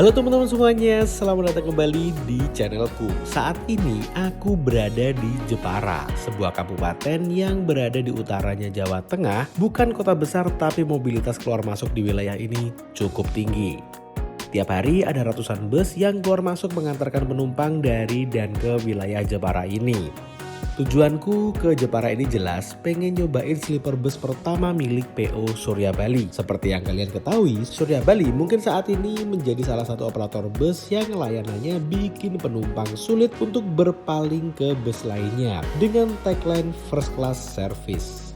Halo teman-teman semuanya, selamat datang kembali di channelku. Saat ini aku berada di Jepara, sebuah kabupaten yang berada di utaranya Jawa Tengah. Bukan kota besar, tapi mobilitas keluar masuk di wilayah ini cukup tinggi. Tiap hari ada ratusan bus yang keluar masuk mengantarkan penumpang dari dan ke wilayah Jepara ini. Tujuanku ke Jepara ini jelas, pengen nyobain sleeper bus pertama milik PO Surya Bali. Seperti yang kalian ketahui, Surya Bali mungkin saat ini menjadi salah satu operator bus yang layanannya bikin penumpang sulit untuk berpaling ke bus lainnya dengan tagline first class service.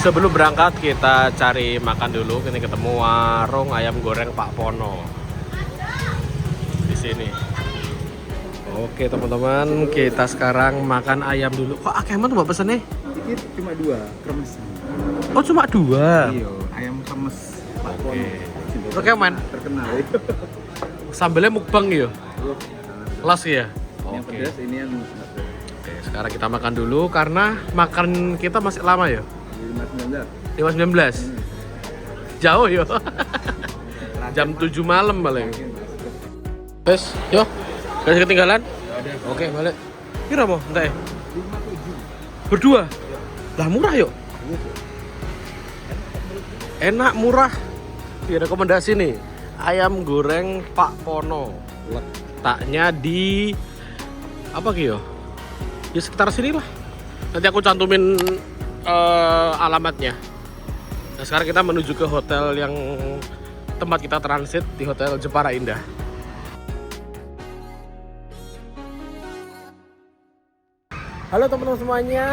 Sebelum berangkat kita cari makan dulu, kita ketemu warung ayam goreng Pak Pono di sini. Oke teman-teman, kita sekarang makan ayam dulu. Kok akeh banget mbak pesennya? Ini cuma 2 kremes. Oh cuma 2? Iya, ayam kremes Pak Pono. Oke man. Terkenal ya. Sambelnya mukbang ya? Los ya? Yang pedas ini yang Oke, sekarang kita makan dulu karena makan kita masih lama ya? 5.19. Jauh ya? Jam 7 malam paling. Wes, yuk. Kasih ketinggalan? Oke, balik. Kira mau? Entah ya? 57. Berdua? Lah murah yuk. Enak, murah. Di rekomendasi nih, ayam goreng Pak Pono. Letaknya di apa Kyo? Di sekitar sini lah. Nanti aku cantumin alamatnya. Nah sekarang kita menuju ke hotel yang tempat kita transit di Hotel Jepara Indah. Halo teman-teman semuanya,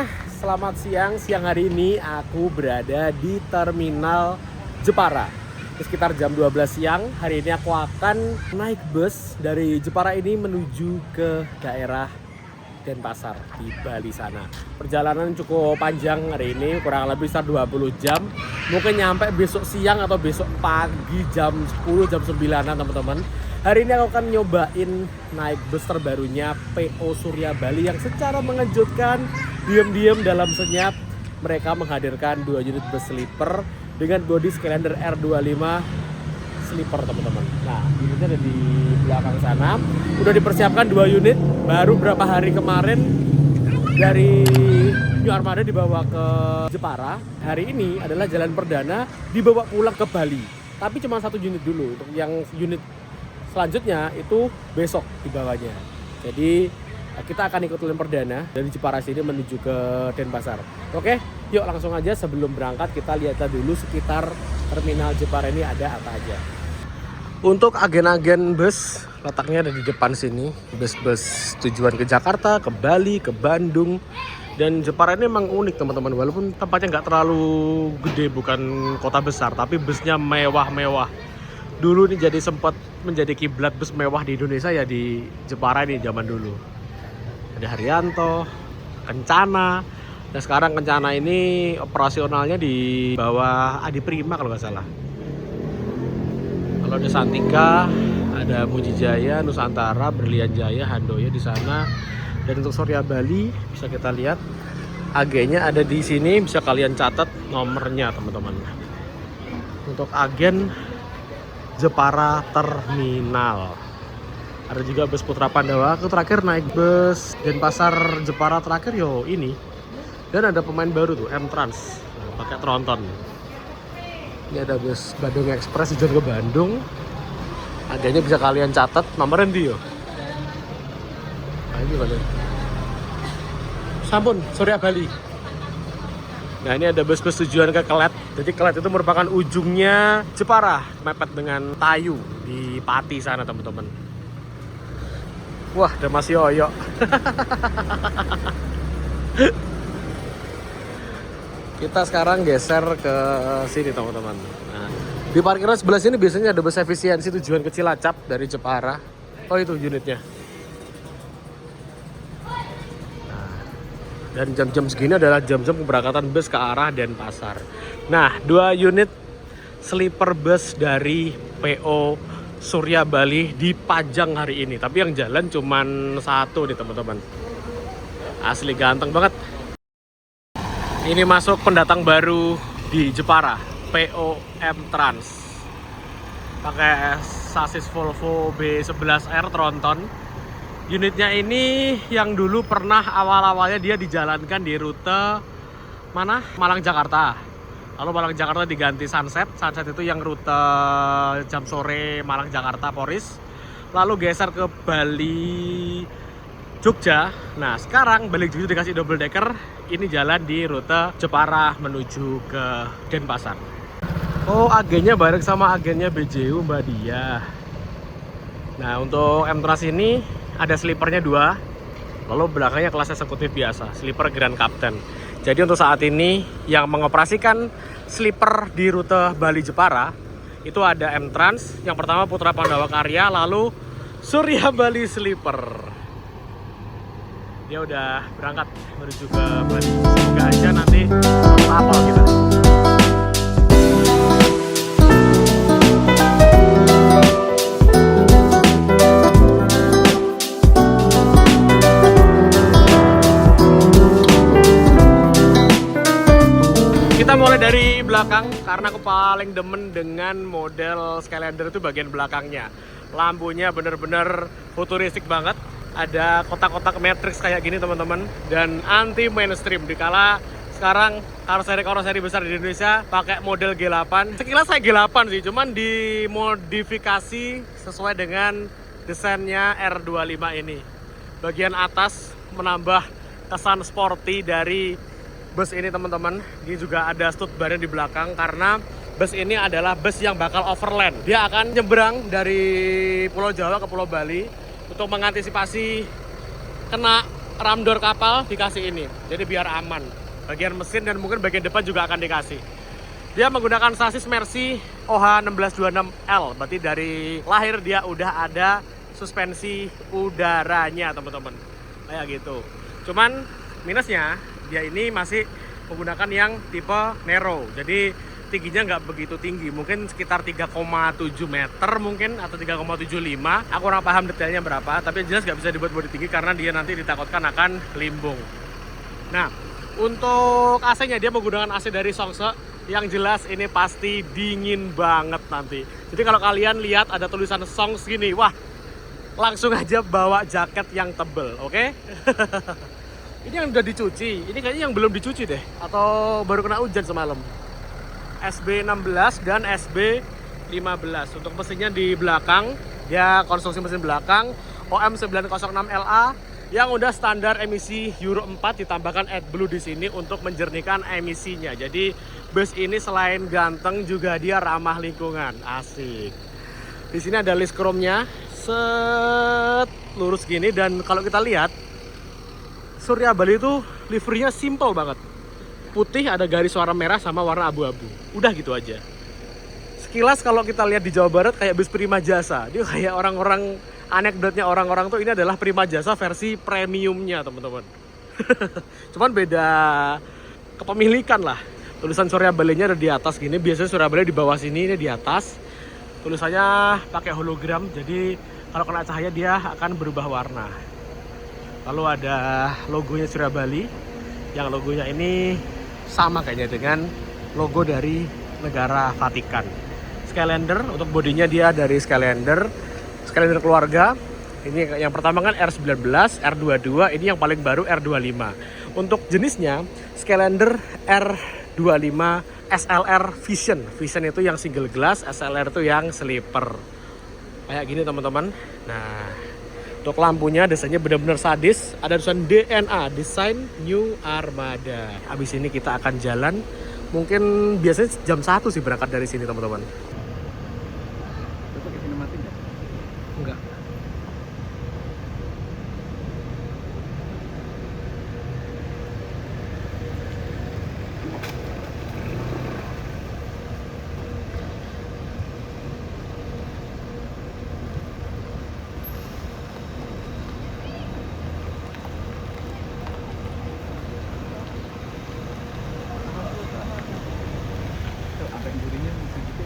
selamat siang. Siang hari ini aku berada di Terminal Jepara. Di sekitar jam 12 siang, hari ini aku akan naik bus dari Jepara ini menuju ke daerah Denpasar di Bali sana. Perjalanan cukup panjang hari ini, kurang lebih 20 jam. Mungkin nyampe besok siang atau besok pagi jam 10, jam 9-an teman-teman. Hari ini aku akan nyobain naik bus terbarunya PO Surya Bali yang secara mengejutkan, diam-diam dalam senyap mereka menghadirkan 2 unit bus sleeper dengan bodi Skylander R25 sleeper teman-teman. Nah, unitnya ada di belakang sana. Udah dipersiapkan 2 unit, baru berapa hari kemarin dari New Armada dibawa ke Jepara. Hari ini adalah jalan perdana dibawa pulang ke Bali. Tapi cuma 1 unit dulu, untuk yang unit selanjutnya itu besok dibawanya. Jadi kita akan ikut jalan perdana dari Jepara sini menuju ke Denpasar. Oke, yuk langsung aja sebelum berangkat kita lihat dulu sekitar terminal Jepara ini ada apa aja. Untuk agen-agen bus letaknya ada di depan sini. Bus-bus tujuan ke Jakarta, ke Bali, ke Bandung. Dan Jepara ini memang unik teman-teman. Walaupun tempatnya nggak terlalu gede, bukan kota besar, tapi busnya mewah-mewah. Dulu ini jadi sempat menjadi kiblat bus mewah di Indonesia ya di Jepara ini zaman dulu. Ada Haryanto, Kencana. Dan sekarang Kencana ini operasionalnya di bawah Adi Prima kalau nggak salah. Kalau ada Santika, ada Mujijaya, Nusantara, Berlian Jaya, Handoyo di sana. Dan untuk Surya Bali bisa kita lihat agennya ada di sini, bisa kalian catat nomornya teman-teman. Untuk agen Jepara Terminal. Ada juga bus Putra Pandawa. Aku terakhir naik bus Denpasar Jepara terakhir yo ini. Dan ada pemain baru tuh M-Trans, pakai tronton. Ini ada bus Bandung Express tujuan ke Bandung. Agennya bisa kalian catat nomornya di yo. Nah, ini mana? Sampun Surya Bali. Nah ini ada bus-bus tujuan ke Kelet. Jadi Kelet itu merupakan ujungnya Jepara, mepet dengan Tayu di Pati sana teman-teman. Wah, ada Mas Yoyo. Kita sekarang geser ke sini teman-teman. Nah, di parkiran sebelah sini biasanya ada bus efisiensi tujuan ke Cilacap dari Jepara. Oh itu unitnya. Dan jam-jam segini adalah jam-jam keberangkatan bus ke arah Denpasar. Nah, 2 unit sleeper bus dari PO Surya Bali dipajang hari ini. Tapi yang jalan cuman 1 nih teman-teman. Asli ganteng banget. Ini masuk pendatang baru di Jepara, PO M-Trans. Pakai sasis Volvo B11R Tronton. Unitnya ini yang dulu pernah awal-awalnya dia dijalankan di rute mana? Malang Jakarta. Lalu Malang Jakarta diganti Sunset. Sunset itu yang rute jam sore Malang Jakarta Poris. Lalu geser ke Bali Jogja. Nah sekarang Bali Jogja dikasih double decker. Ini jalan di rute Jepara menuju ke Denpasar. Oh, agennya bareng sama agennya BJU Mbak Dia. Nah, untuk M-Trans ini ada sleepernya 2. Lalu belakangnya kelas eksekutif biasa, sleeper Grand Captain. Jadi untuk saat ini yang mengoperasikan sleeper di rute Bali Jepara itu ada M-Trans. Yang pertama Putra Pandawa Karya, lalu Surya Bali Sleeper. Dia udah berangkat menuju ke Bali. Semoga aja nanti hafal kita. Kita mulai dari belakang karena aku paling demen dengan model Skylander itu bagian belakangnya. Lampunya bener-bener futuristik banget. Ada kotak-kotak matrix kayak gini teman-teman, dan anti mainstream. Dikala sekarang karoseri besar di Indonesia pakai model G8. Sekilas saya G8 sih, cuman dimodifikasi sesuai dengan desainnya R25 ini. Bagian atas menambah kesan sporty dari bus ini teman-teman. Ini juga ada stud barnya di belakang karena bus ini adalah bus yang bakal overland. Dia akan nyebrang dari Pulau Jawa ke Pulau Bali. Untuk mengantisipasi kena ramdor kapal dikasih ini. Jadi biar aman. Bagian mesin dan mungkin bagian depan juga akan dikasih. Dia menggunakan sasis Mercy OH1626L. Berarti dari lahir dia udah ada suspensi udaranya teman-teman. Kayak gitu. Cuman minusnya dia ini masih menggunakan yang tipe Nero, jadi tingginya nggak begitu tinggi, mungkin sekitar 3,7 meter mungkin atau 3,75. Aku kurang paham detailnya berapa, tapi jelas nggak bisa dibuat bodi tinggi karena dia nanti ditakutkan akan limbung. Nah, untuk AC-nya dia menggunakan AC dari Songse. Yang jelas ini pasti dingin banget nanti. Jadi kalau kalian lihat ada tulisan Songs gini, wah langsung aja bawa jaket yang tebel, oke? Ini yang udah dicuci, ini kayaknya yang belum dicuci deh, atau baru kena hujan semalam. SB16 dan SB15. Untuk mesinnya di belakang, dia konstruksi mesin belakang OM906LA yang udah standar emisi Euro 4, ditambahkan AdBlue di sini untuk menjernihkan emisinya. Jadi bus ini selain ganteng juga dia ramah lingkungan, asik. Di sini ada list chrome-nya, set lurus gini, dan kalau kita lihat Surya Bali itu liverynya simple banget. Putih, ada garis warna merah sama warna abu-abu. Udah gitu aja. Sekilas kalau kita lihat di Jawa Barat kayak bus Prima Jasa. Dia kayak orang-orang, anekdotnya orang-orang tuh ini adalah Prima Jasa versi premiumnya teman-teman. Cuman beda kepemilikan lah. Tulisan Surya Bali-nya ada di atas gini. Biasanya Surya Bali di bawah sini, ini di atas. Tulisannya pakai hologram, jadi kalau kena cahaya dia akan berubah warna. Lalu ada logonya Surya Bali, yang logonya ini sama kayaknya dengan logo dari negara Vatikan. Skylander, untuk bodinya dia dari Skylander keluarga. Ini yang pertama kan R19, R22, ini yang paling baru R25. Untuk jenisnya Skylander R25 SLR Vision. Vision itu yang single glass, SLR itu yang sleeper. Kayak gini teman-teman. Nah, untuk lampunya desainnya benar-benar sadis. Ada tulisan DNA, Design New Armada. Habis ini kita akan jalan. Mungkin biasanya jam 1 sih berangkat dari sini teman-teman. Pakai sinematik nggak? Enggak. Tuh, apa yang jurinya segitu?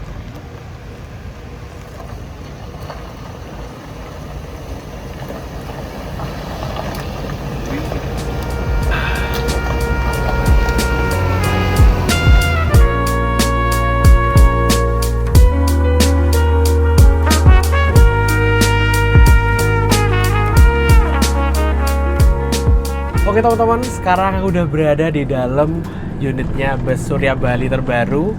Oke teman-teman, sekarang aku udah berada di dalam unitnya bus Surya Bali terbaru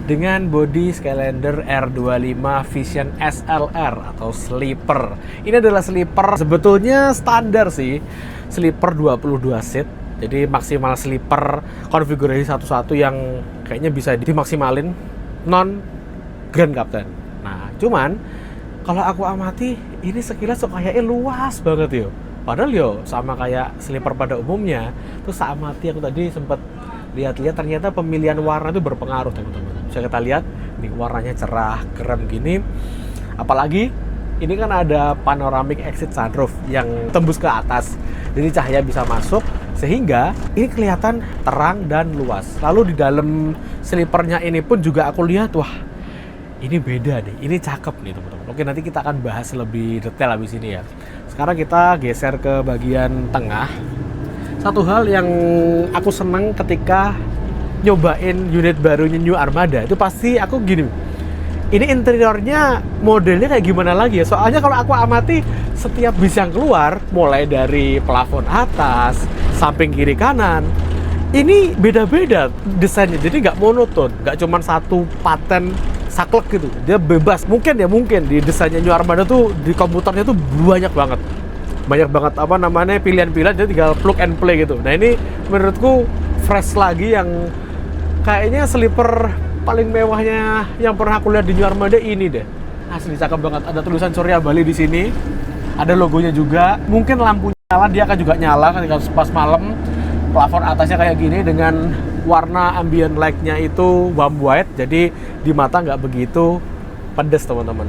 dengan bodi Skylander R25 Vision SLR atau sleeper. Ini adalah sleeper sebetulnya standar sih, sleeper 22 seat. Jadi maksimal sleeper konfigurasi satu-satu yang kayaknya bisa dimaksimalin non Grand Captain. Nah, cuman kalau aku amati ini sekilas kok kayaknya luas banget yo. Padahal yo sama kayak sleeper pada umumnya. Terus saya amati aku tadi sempat lihat-lihat ternyata pemilihan warna itu berpengaruh teman-teman. Bisa kita lihat nih warnanya cerah, krem gini. Apalagi ini kan ada panoramic exit sunroof yang tembus ke atas. Jadi cahaya bisa masuk sehingga ini kelihatan terang dan luas. Lalu di dalam sleepernya ini pun juga aku lihat wah ini beda nih, ini cakep nih teman-teman. Oke, nanti kita akan bahas lebih detail habis ini ya. Sekarang kita geser ke bagian tengah. Satu hal yang aku senang ketika nyobain unit barunya New Armada itu pasti aku gini, ini interiornya modelnya kayak gimana lagi ya? Soalnya kalau aku amati setiap bis yang keluar, mulai dari plafon atas, samping kiri kanan, ini beda-beda desainnya. Jadi nggak monoton, nggak cuma satu paten saklek gitu. Dia bebas. Mungkin di desainnya New Armada tuh di komputernya tuh banyak banget apa namanya pilihan-pilihan, jadi tinggal plug and play gitu. Nah ini menurutku fresh lagi, yang kayaknya sleeper paling mewahnya yang pernah aku lihat di New Armada ini deh. Asli cakep banget. Ada tulisan Surya Bali di sini, ada logonya juga. Mungkin lampunya nyala, dia akan juga nyala ketika pas malam. Plafon atasnya kayak gini dengan warna ambient light-nya itu warm white, jadi di mata nggak begitu pedes teman-teman.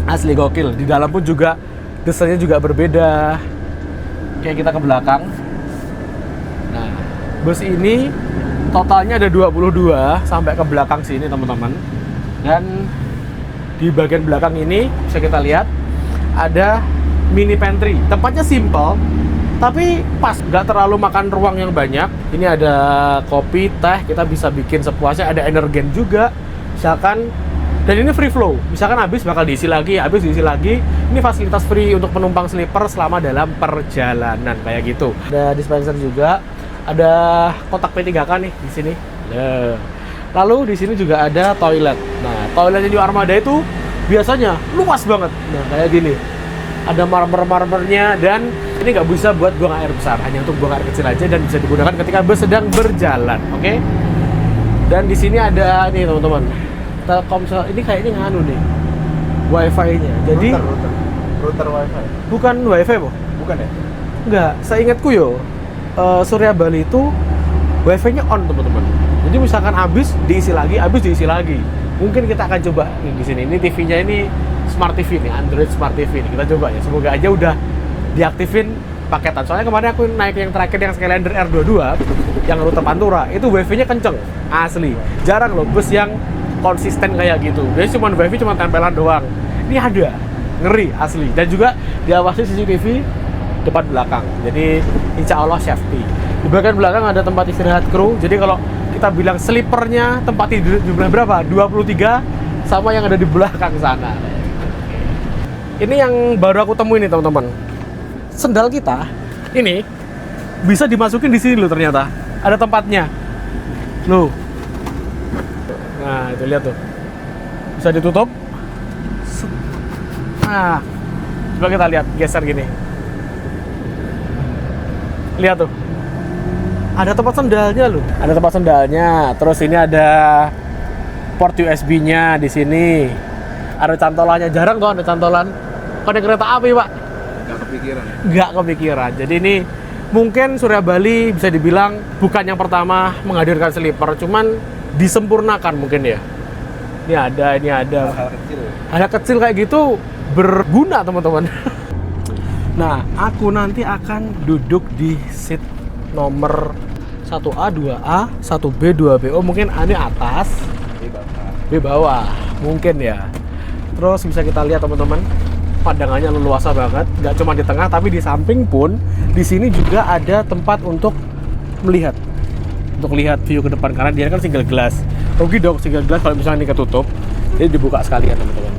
Asli gokil. Di dalam pun juga desainnya juga berbeda. Kayak kita ke belakang. Nah, bus ini totalnya ada 22 sampai ke belakang sini teman-teman. Dan di bagian belakang ini bisa kita lihat ada mini pantry. Tempatnya simple tapi pas, nggak terlalu makan ruang yang banyak. Ini ada kopi, teh, kita bisa bikin sepuasnya. Ada energen juga, misalkan. Dan ini free flow, misalkan habis bakal diisi lagi, habis diisi lagi. Ini fasilitas free untuk penumpang sleeper selama dalam perjalanan kayak gitu. Ada dispenser juga, ada kotak P3K nih di sini. Lalu di sini juga ada toilet. Nah, toiletnya di Armada itu biasanya luas banget. Nah, kayak gini. Ada marmer-marmernya, dan ini nggak bisa buat buang air besar, hanya untuk buang air kecil aja, dan bisa digunakan ketika bus sedang berjalan. Oke? Dan di sini ada ini teman-teman, Telkomsel ini kayaknya nganu nih wifi-nya. Jadi router wifi. Bukan wifi boh? Bukan ya? Enggak, saya ingatku yo Surya Bali itu wifi-nya on teman-teman. Jadi misalkan habis diisi lagi, Mungkin kita akan coba nih di sini. Ini TV-nya ini Smart TV nih, Android Smart TV nih. Kita coba ya. Semoga aja udah diaktifin paketan. Soalnya kemarin aku naik yang terakhir yang Skylander R22 yang rute Pantura, itu wifi-nya kenceng. Asli. Jarang loh bus yang konsisten kayak gitu. Biasanya cuma wifi cuma tempelan doang. Ini ada. Ngeri asli. Dan juga diawasi CCTV depan belakang. Jadi insya Allah safety. Di bagian belakang ada tempat istirahat kru. Jadi kalau kita bilang sleepernya tempat tidur jumlah berapa? 23 sama yang ada di belakang sana. Ini yang baru aku temuin nih teman-teman. Sendal kita ini bisa dimasukin di sini loh ternyata. Ada tempatnya. Loh. Nah, itu lihat tuh. Bisa ditutup. Nah, coba kita lihat, geser gini. Lihat tuh. Ada tempat sendalnya loh. Ada tempat sendalnya. Terus ini ada port USB-nya di sini. Ada cantolannya. Jarang tuh ada cantolan. Pada kereta api, Pak. Nggak kepikiran. Jadi ini mungkin Surya Bali bisa dibilang bukan yang pertama menghadirkan sleeper, cuman disempurnakan mungkin ya. Ini ada. Hal kecil. Ada kecil kayak gitu berguna teman-teman. Nah, aku nanti akan duduk di seat nomor 1A, 2A, 1B, 2B. Oh, mungkin ini atas, B bawah. Mungkin ya. Terus bisa kita lihat teman-teman, pandangannya leluasa banget. Nggak cuma di tengah, tapi di samping pun di sini juga ada tempat untuk melihat. Untuk lihat view ke depan, karena dia kan single glass. Rugi dong single glass kalau misalnya ini ketutup. Jadi dibuka sekalian teman-teman.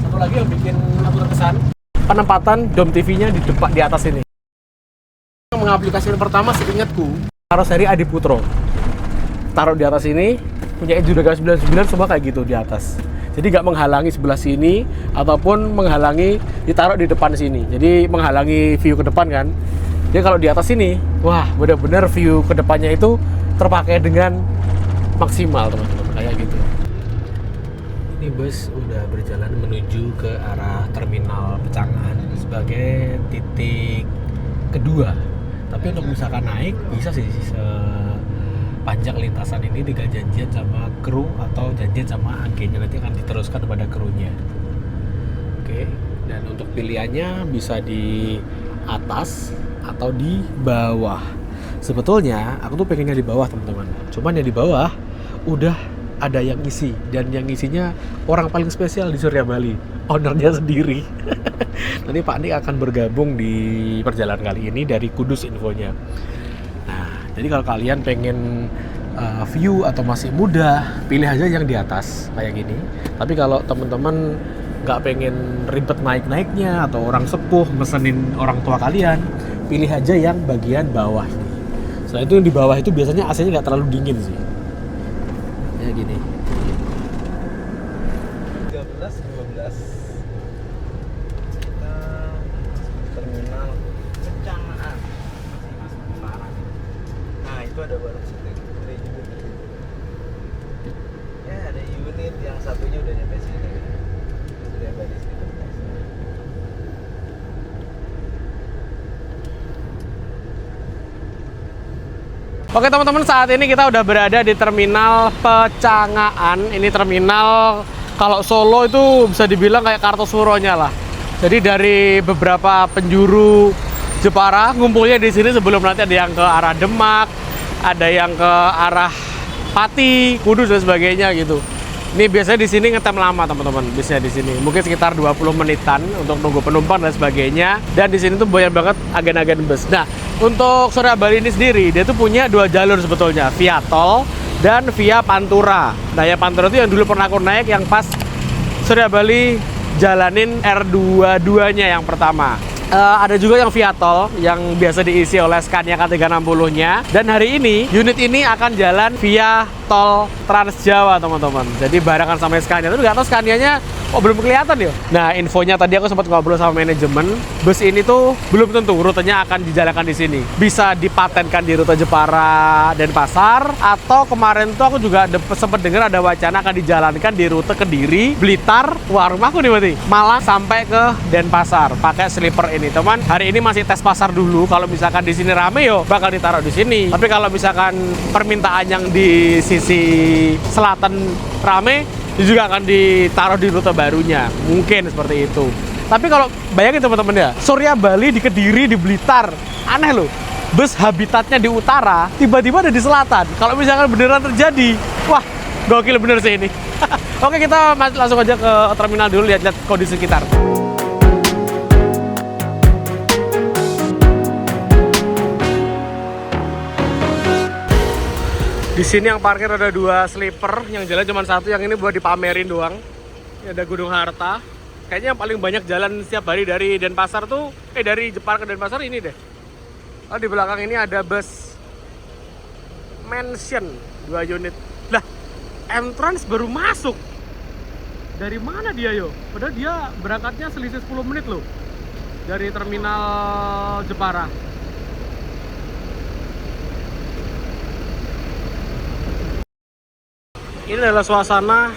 Satu lagi yang bikin aku terkesan, penempatan dom TV-nya di depan, di atas ini. Mengaplikasikan pertama seingatku taruh seri Adi Putro, taruh di atas ini, punya Juragan 99 semua kayak gitu di atas. Jadi nggak menghalangi sebelah sini ataupun menghalangi ditaruh di depan sini. Jadi menghalangi view ke depan kan. Jadi kalau di atas sini, wah benar-benar view ke depannya itu terpakai dengan maksimal teman-teman, kayak gitu. Ini bus udah berjalan menuju ke arah terminal Pecangan sebagai titik kedua. Tapi untuk misalkan naik bisa sih sepanjang lintasan ini tinggal janjian sama kru atau janjian sama agennya, nanti akan diteruskan kepada krunya. Oke, dan untuk pilihannya bisa di atas atau di bawah. Sebetulnya aku tuh pengennya di bawah teman-teman. Cuman yang di bawah udah ada yang isi, dan yang isinya orang paling spesial di Surya Bali, ownernya sendiri. Nanti Pak Nik akan bergabung di perjalanan kali ini dari Kudus infonya. Nah, jadi kalau kalian pengen view atau masih muda, pilih aja yang di atas kayak gini. Tapi kalau teman-teman nggak pengen ribet naik-naiknya atau orang sepuh mesenin orang tua kalian, pilih aja yang bagian bawah. Selain itu yang di bawah itu biasanya AC-nya nggak terlalu dingin sih. Ya gini. 13, 12. Kita terminal Pecangan. Nah, itu ada warung steak. Ya, ada unit yang satunya udah nyampe sini. Sudah balik sekitar. Oke teman-teman, saat ini kita udah berada di terminal Pecangaan. Ini terminal kalau Solo itu bisa dibilang kayak Kartosuronya lah. Jadi dari beberapa penjuru Jepara ngumpulnya di sini sebelum nanti ada yang ke arah Demak, ada yang ke arah Pati, Kudus dan sebagainya gitu. Ini biasanya di sini ngetem lama teman-teman, bisnya di sini. Mungkin sekitar 20 menitan untuk nunggu penumpang dan sebagainya. Dan di sini tuh banyak banget agen-agen bus. Nah, untuk Surya Bali ini sendiri, dia tuh punya 2 jalur sebetulnya, via tol dan via Pantura. Nah, ya Pantura itu yang dulu pernah aku naik, yang pas Surya Bali jalanin R22-nya yang pertama. Ada juga yang via tol yang biasa diisi oleh Scania K360-nya. Dan hari ini unit ini akan jalan via tol Trans Jawa teman-teman. Jadi barengan sama Scania. Tapi nggak tahu Scania-nya belum kelihatan ya. Nah, infonya tadi aku sempat ngobrol sama manajemen, bus ini tuh belum tentu rutenya akan dijalankan di sini. Bisa dipatenkan di rute Jepara Denpasar, atau kemarin tuh aku juga sempat dengar ada wacana akan dijalankan di rute Kediri, Blitar, rumahku nih berarti, Malang sampai ke Denpasar pakai sleeper ini teman. Hari ini masih tes pasar dulu. Kalau misalkan di sini rame yo bakal ditaruh di sini. Tapi kalau misalkan permintaan yang di sisi selatan rame, itu juga akan ditaruh di rute barunya. Mungkin seperti itu. Tapi kalau bayangin teman-teman ya, Surya Bali di Kediri, di Blitar, aneh loh. Bus habitatnya di utara, tiba-tiba ada di selatan. Kalau misalkan beneran terjadi, wah gokil bener sih ini. Oke, kita langsung aja ke terminal dulu, lihat-lihat kondisi sekitar. Di sini yang parkir ada 2 sleeper, yang jalan cuma 1, yang ini buat dipamerin doang. Ini ada Gunung Harta. Kayaknya yang paling banyak jalan setiap hari dari Denpasar tuh, dari Jepara ke Denpasar ini deh. Oh, di belakang ini ada bus Mansion 2 unit. Lah, entrance baru masuk. Dari mana dia yo? Padahal dia berangkatnya selisih 10 menit loh dari terminal Jepara. Ini adalah suasana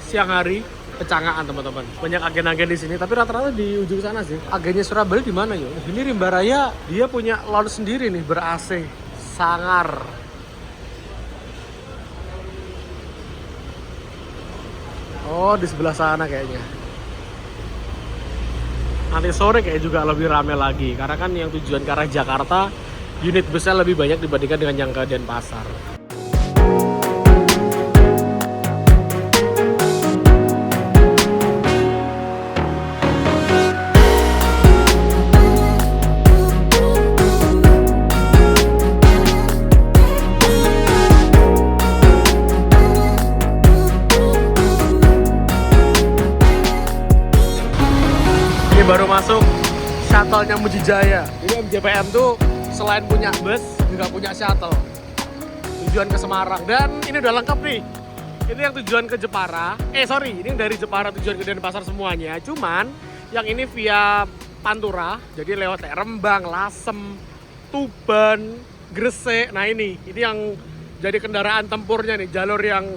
siang hari Pecangaan teman-teman. Banyak agen-agen di sini, tapi rata-rata di ujung sana sih. Agennya Surya Bali di mana yo? Ini Rimba Raya, dia punya lounge sendiri nih, ber-AC, sangar. Oh, di sebelah sana kayaknya. Nanti sore kayak juga lebih rame lagi, karena kan yang tujuan ke arah Jakarta, unit busnya lebih banyak dibandingkan dengan yang ke Denpasar. Baru masuk shuttle-nya Mujijaya. Ini MJPM tuh selain punya bus juga punya shuttle tujuan ke Semarang. Dan ini udah lengkap nih. Ini yang tujuan ke Jepara. Ini yang dari Jepara tujuan ke Denpasar semuanya. Cuman yang ini via Pantura, jadi lewat Rembang, Lasem, Tuban, Gresik. Nah ini yang jadi kendaraan tempurnya nih, jalur yang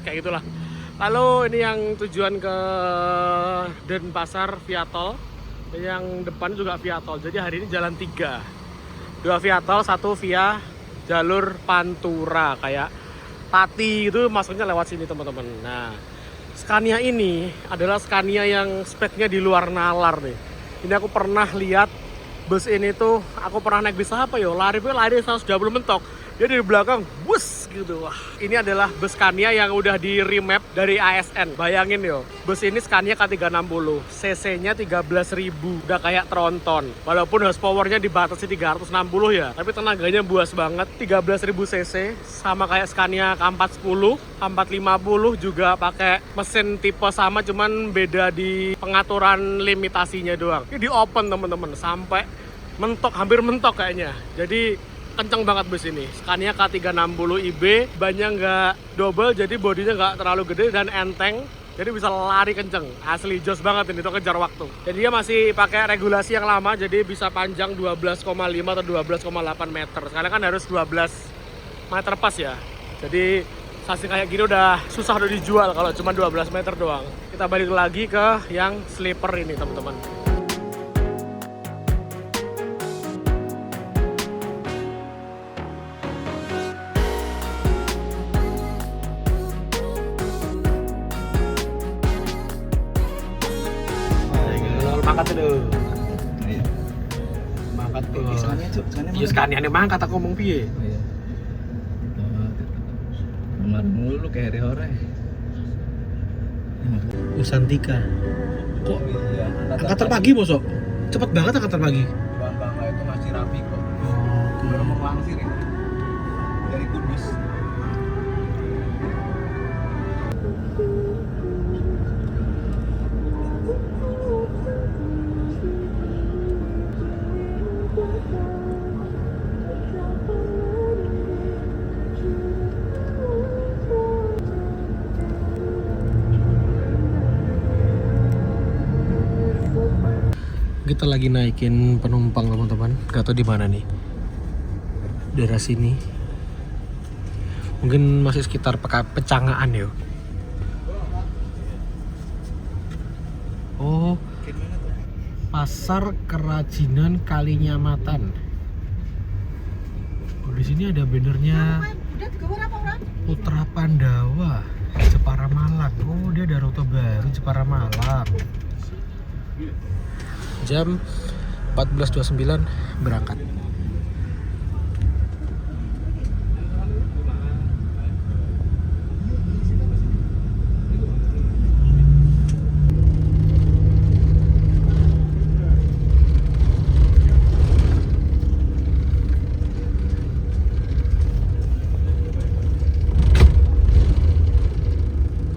kayak gitulah. Lalu ini yang tujuan ke Denpasar via tol, yang depan juga via tol. Jadi hari ini jalan 3, 2 via tol, 1 via jalur Pantura kayak Pati itu masuknya lewat sini teman-teman. Nah, Scania ini adalah Scania yang speknya di luar nalar nih. Ini aku pernah lihat bus ini tuh, aku pernah naik bis apa ya, lari 120 mentok. Dia di belakang, bus gitu. Wah, ini adalah bus Scania yang udah di remap dari ASN. Bayangin yo, bus ini Scania K360, cc-nya 13.000, udah kayak Tronton. Walaupun horsepower-nya dibatasi 360 ya, tapi tenaganya buas banget. 13.000 cc, sama kayak Scania K410, K450 juga pakai mesin tipe sama, cuman beda di pengaturan limitasinya doang. Ini di open teman-teman, sampai mentok, hampir mentok kayaknya. Jadi kenceng banget bus ini. Scania K360 IB, bannya nggak double, jadi bodinya nggak terlalu gede dan enteng. Jadi bisa lari kenceng. Asli jos banget ini, tuh kejar waktu. Jadi dia masih pakai regulasi yang lama, jadi bisa panjang 12,5 atau 12,8 meter. Sekarang kan harus 12 meter pas ya. Jadi saksi kayak gini udah susah udah dijual kalau cuma 12 meter doang. Kita balik lagi ke yang sleeper ini teman-teman. Mangkat dulu. Mangkat tuh. Iya Scania nih mangkat aku ngomong piye? Iya. Kemarin mulu kayak hari hore. Usantika. Kok Iya, angkatan pagi bosok? Cepet banget angkatan pagi. Bangga itu masih rapi kok. Baru mau langsir ya. Dari Kudus. Kita lagi naikin penumpang teman-teman. Gak tau di mana nih. Daerah sini. Mungkin masih sekitar Pecangaan ya. Oh, Pasar Kerajinan Kalinyamatan. Oh, di sini ada bannernya Putra Pandawa Jepara Malang. Oh, dia ada rute baru Jepara Malang. Jam 14.29 berangkat.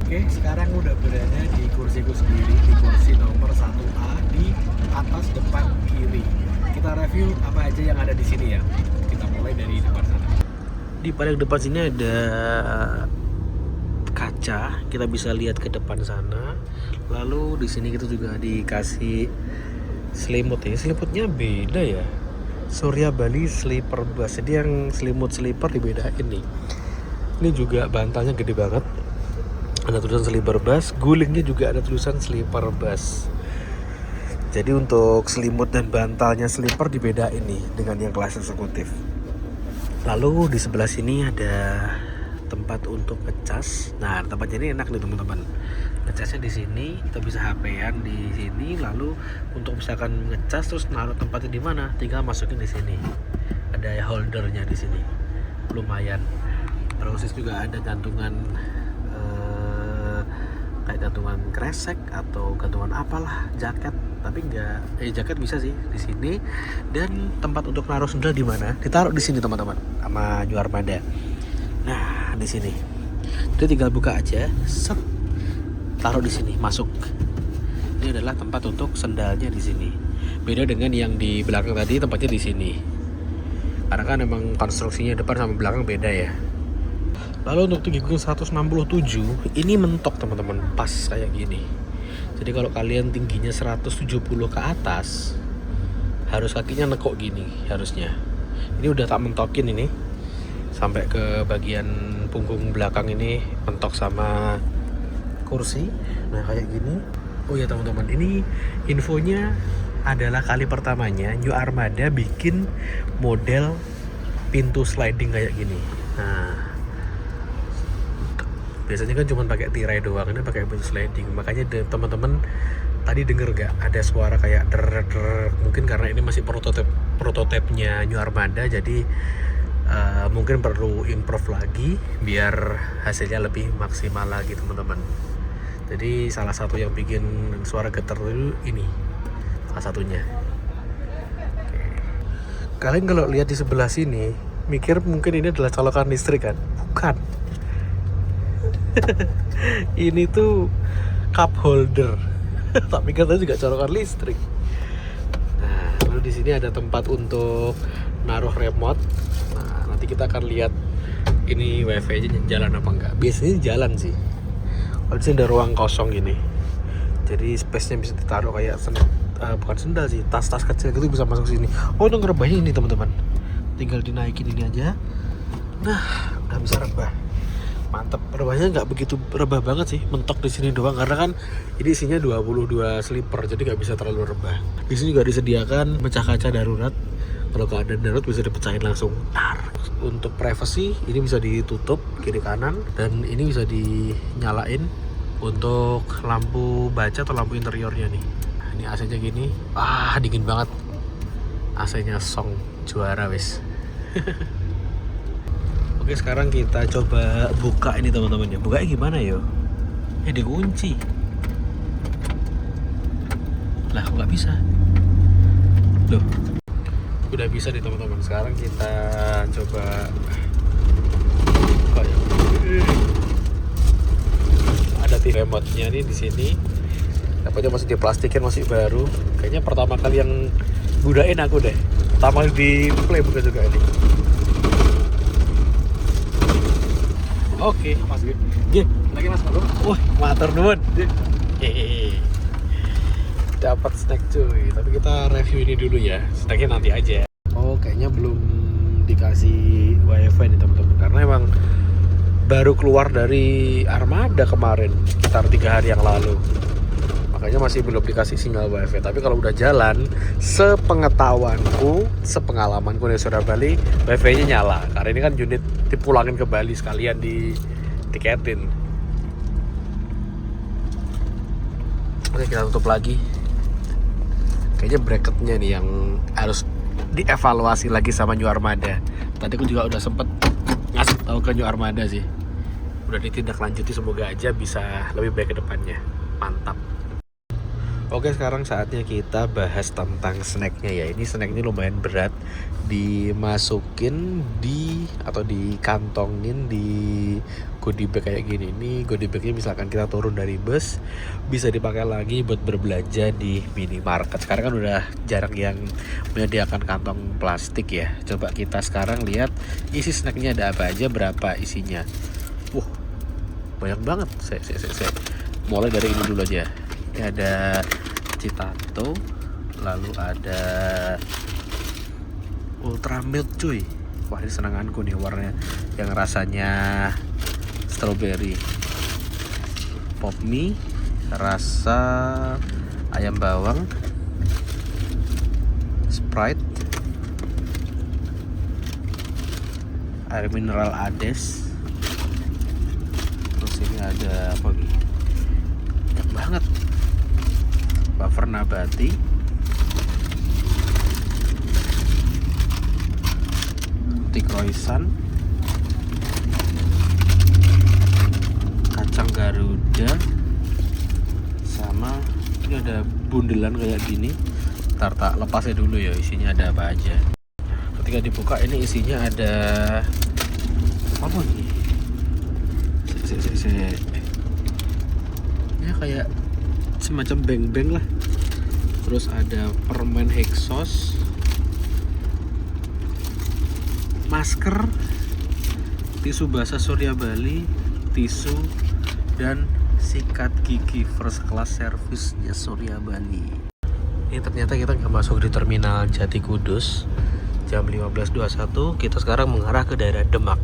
Oke, sekarang udah berada di kursiku sendiri, di kursi nomor 1A di atas depan kiri. Kita review apa aja yang ada di sini ya. Kita mulai dari depan sana. Di paling depan sini ada kaca, kita bisa lihat ke depan sana. Lalu di sini kita juga dikasih selimut ya. Selimutnya beda ya. Surya Bali Sleeper Bus. Jadi yang selimut sleeper dibedain nih. Ini juga bantalnya gede banget. Ada tulisan Sleeper Bus, gulingnya juga ada tulisan Sleeper Bus. Jadi untuk selimut dan bantalnya sleeper dibedain nih dengan yang kelas eksekutif. Lalu di sebelah sini ada tempat untuk ngecas. Nah, tempatnya ini enak nih teman-teman. Ngecasnya di sini, kita bisa HP-an di sini. Lalu untuk misalkan ngecas terus naruh tempatnya di mana, tinggal masukin di sini. Ada holdernya di sini. Lumayan. Terus juga ada gantungan kayak gantungan kresek atau gantungan apalah, jaket, tapi enggak jaket bisa sih di sini. Dan tempat untuk naruh sendal di mana? Ditaruh di sini teman-teman sama New Armada. Nah, di sini. Jadi tinggal buka aja, set, taruh di sini, masuk. Ini adalah tempat untuk sendalnya di sini. Beda dengan yang di belakang tadi, tempatnya di sini. karena kan emang konstruksinya depan sama belakang beda ya. Lalu untuk tinggi gunung 167 ini mentok teman-teman, pas kayak gini. Jadi kalau kalian tingginya 170 ke atas harus kakinya nekuk gini harusnya. Ini udah tak mentokin ini sampai ke bagian punggung belakang ini, mentok sama kursi. Nah kayak gini. Oh ya teman-teman, ini infonya adalah kali pertamanya New Armada bikin model pintu sliding kayak gini. Nah, biasanya kan cuma pakai tirai doang, ini pakai pintu sliding. Makanya teman-teman tadi denger gak ada suara kayak der. Mungkin karena ini masih prototipnya New Armada, jadi mungkin perlu improve lagi biar hasilnya lebih maksimal lagi teman-teman. Jadi salah satu yang bikin suara getar itu ini, salah satunya. Oke. Kalian kalau lihat di sebelah sini mikir mungkin ini adalah colokan listrik kan? Bukan. Ini tuh cup holder. Tak pikir tadi juga colokan listrik. Nah, lalu di sini ada tempat untuk naruh remote. Nah, nanti kita akan lihat ini wifi-nya jalan apa enggak. Biasanya jalan sih. Kalau di sini ada ruang kosong gini. Jadi space-nya bisa ditaruh kayak bukan sendal sih, tas-tas kecil gitu bisa masuk sini. Oh, itu ngerebahnya ini teman-teman. Tinggal dinaikin ini aja. Nah, udah bisa rebah. Mantap, rebahnya nggak begitu rebah banget sih, mentok di sini doang karena kan ini isinya 22 slipper, jadi nggak bisa terlalu rebah. Di sini juga disediakan pecah kaca darurat, kalau keadaan darurat bisa dipecahin langsung. Untuk privacy ini bisa ditutup kiri kanan dan ini bisa dinyalain untuk lampu baca atau lampu interiornya nih. Nah, ini AC-nya gini, dingin banget. AC-nya song juara wis. Oke, sekarang kita coba buka ini teman-teman ya. Bukanya gimana yo? Dikunci. Lah, kok nggak bisa? Loh, udah bisa nih teman-teman. Sekarang kita coba buka ya. Ada remote-nya nih di sini. Dapatnya masih diplastikin, masih baru. Kayaknya pertama kali yang gunain aku deh. Pertama kali di play buka juga ini. Oke, Mas Gue. Nggih, Lagi Mas Bro. wah, matur nuwun. Dapat snack cuy, tapi kita review ini dulu ya. Snacknya nanti aja. Oh, kayaknya belum dikasih wifi nih teman-teman, karena emang baru keluar dari Armada kemarin sekitar 3 hari yang lalu. Makanya masih belum dikasih sinyal wifi. Tapi kalau udah jalan, sepengetahuanku, sepengalamanku dari Surabaya, wifi-nya nyala. Karena ini kan unit dipulangin ke Bali sekalian ditiketin. Oke, kita tutup lagi. Kayaknya bracketnya nih yang harus dievaluasi lagi sama New Armada. Tadi aku juga udah sempet ngasih tahu ke New Armada sih. Udah ditindaklanjuti, semoga aja bisa lebih baik ke depannya. Mantap. Oke, sekarang saatnya kita bahas tentang snacknya ya. Ini snacknya lumayan berat, dimasukin atau dikantongin di goodie bag kayak gini. Ini goodie bagnya misalkan kita turun dari bus, bisa dipakai lagi buat berbelanja di minimarket. Sekarang kan udah jarang yang menyediakan kantong plastik ya. Coba kita sekarang lihat isi snacknya ada apa aja, berapa isinya. Wah, banyak banget. Saya mulai dari ini dulu aja. Ini ada Citato, lalu ada Ultra Milk cuy. Wah, ini senanganku nih warnanya, yang rasanya strawberry. Pop mie rasa ayam bawang. Sprite, air mineral Ades. Terus ini ada apa nih? Banyak banget. Wafer nabati, roti croissant, kacang garuda, sama ini ada bundelan kayak gini. Ntar tak lepasnya dulu ya, isinya ada apa aja. Ketika dibuka ini isinya ada apa nih? Ya kayak semacam beng-beng lah. Terus ada permen Hexos, masker, tisu basah Surya Bali, tisu, dan sikat gigi first class service-nya Surya Bali. Ini ternyata kita nggak masuk di terminal Jati Kudus. Jam 15.21 kita sekarang mengarah ke daerah Demak.